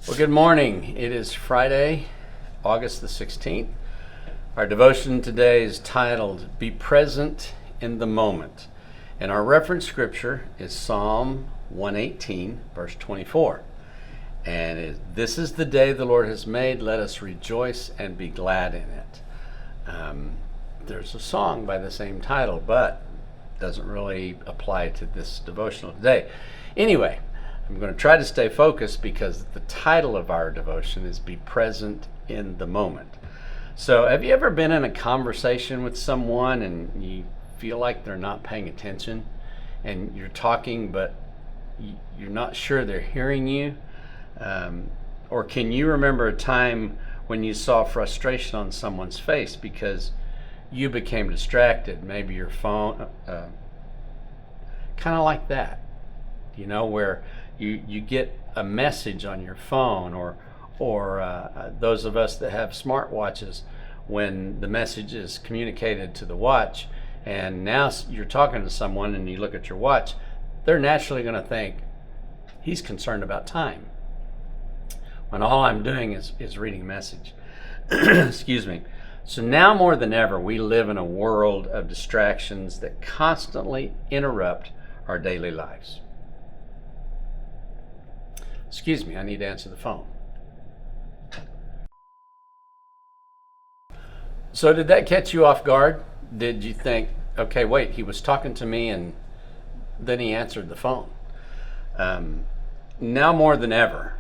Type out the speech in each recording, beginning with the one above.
Well, good morning. It is Friday, August the 16th. Our devotion today is titled, Be Present in the Moment. And our reference scripture is Psalm 118, verse 24. And this is the day the Lord has made. Let us rejoice and be glad in it. There's a song by the same title, but it doesn't really apply to this devotional today. Anyway, I'm going to try to stay focused because the title of our devotion is Be Present in the Moment. So have you ever been in a conversation with someone and you feel like they're not paying attention and you're talking but you're not sure they're hearing you? Or can you remember a time when you saw frustration on someone's face because you became distracted? Maybe your phone, kind of like that, where you get a message on your phone, or those of us that have smartwatches, when the message is communicated to the watch and now you're talking to someone and you look at your watch, they're naturally going to think he's concerned about time, when all I'm doing is reading a message. Excuse me. So now more than ever, we live in a world of distractions that constantly interrupt our daily lives. Excuse me, I need to answer the phone. So did that catch you off guard? Did you think, okay, wait, he was talking to me and then he answered the phone? Now more than ever,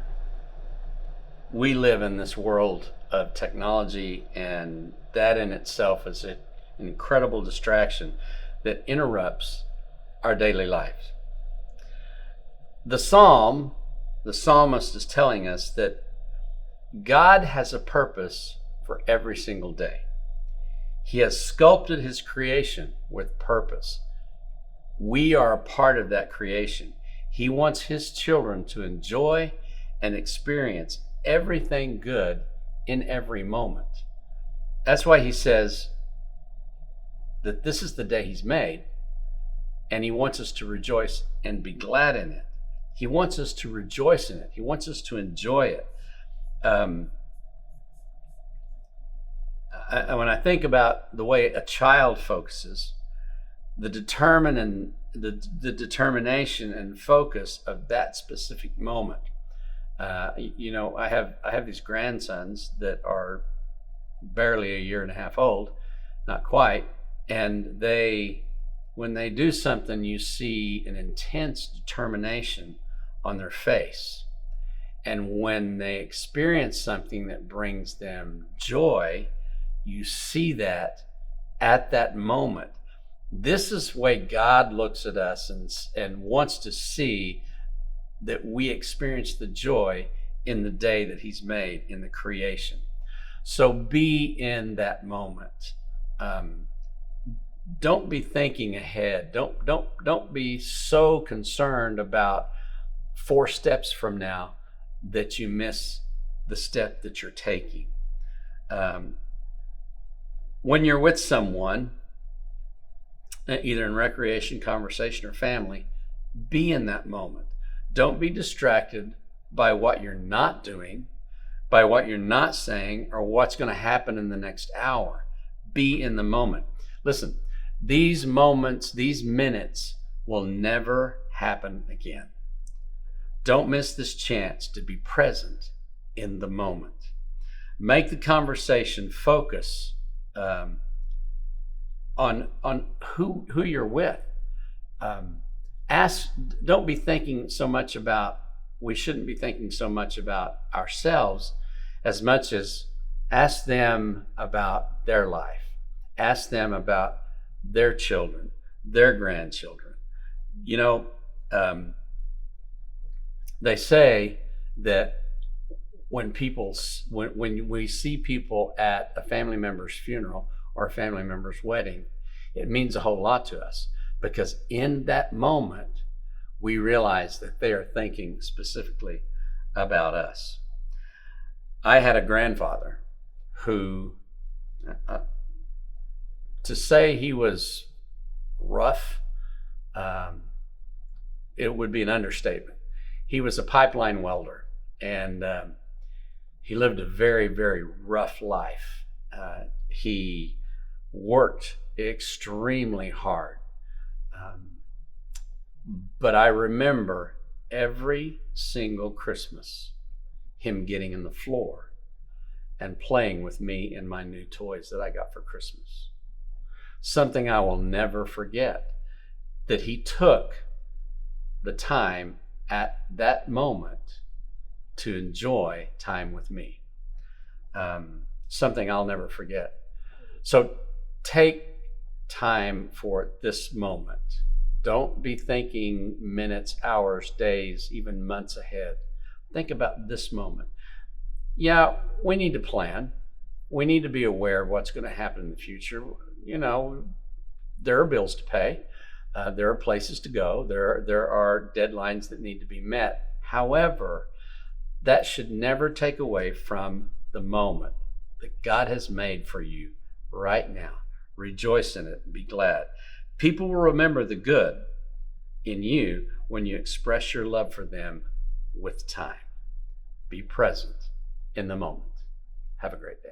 we live in this world of technology, and that in itself is an incredible distraction that interrupts our daily lives. The psalmist is telling us that God has a purpose for every single day. He has sculpted his creation with purpose. We are a part of that creation. He wants his children to enjoy and experience everything good in every moment. That's why he says that this is the day he's made, and he wants us to rejoice and be glad in it. He wants us to rejoice in it. He wants us to enjoy it. When I think about the way a child focuses, the determination and focus of that specific moment. I have these grandsons that are barely a year and a half old, not quite, and when they do something, you see an intense determination on their face. And when they experience something that brings them joy, you see that at that moment. This is the way God looks at us and wants to see that we experience the joy in the day that he's made, in the creation. So be in that moment. Don't be thinking ahead. Don't be so concerned about 4 steps from now that you miss the step that you're taking. When you're with someone, either in recreation, conversation, or family, be in that moment. Don't be distracted by what you're not doing, by what you're not saying, or what's going to happen in the next hour. Be in the moment. Listen, these moments, these minutes will never happen again. Don't miss this chance to be present in the moment. Make the conversation focus on who you're with. Don't be thinking so much about, we shouldn't be thinking so much about ourselves as much as ask them about their life. Ask them about their children, their grandchildren. They say that when we see people at a family member's funeral or a family member's wedding, it means a whole lot to us, because in that moment we realize that they are thinking specifically about us. I had a grandfather who, to say he was rough, it would be an understatement. He was a pipeline welder, And he lived a very, very rough life. He worked extremely hard. But I remember every single Christmas him getting in the floor and playing with me and my new toys that I got for Christmas. Something I will never forget, that he took the time at that moment to enjoy time with me. Something I'll never forget. So take time for this moment. Don't be thinking minutes, hours, days, even months ahead. Think about this moment. Yeah, we need to plan. We need to be aware of what's going to happen in the future. You know, there are bills to pay. There are places to go. There are deadlines that need to be met. However, that should never take away from the moment that God has made for you right now. Rejoice in it and be glad. People will remember the good in you when you express your love for them with time. Be present in the moment. Have a great day.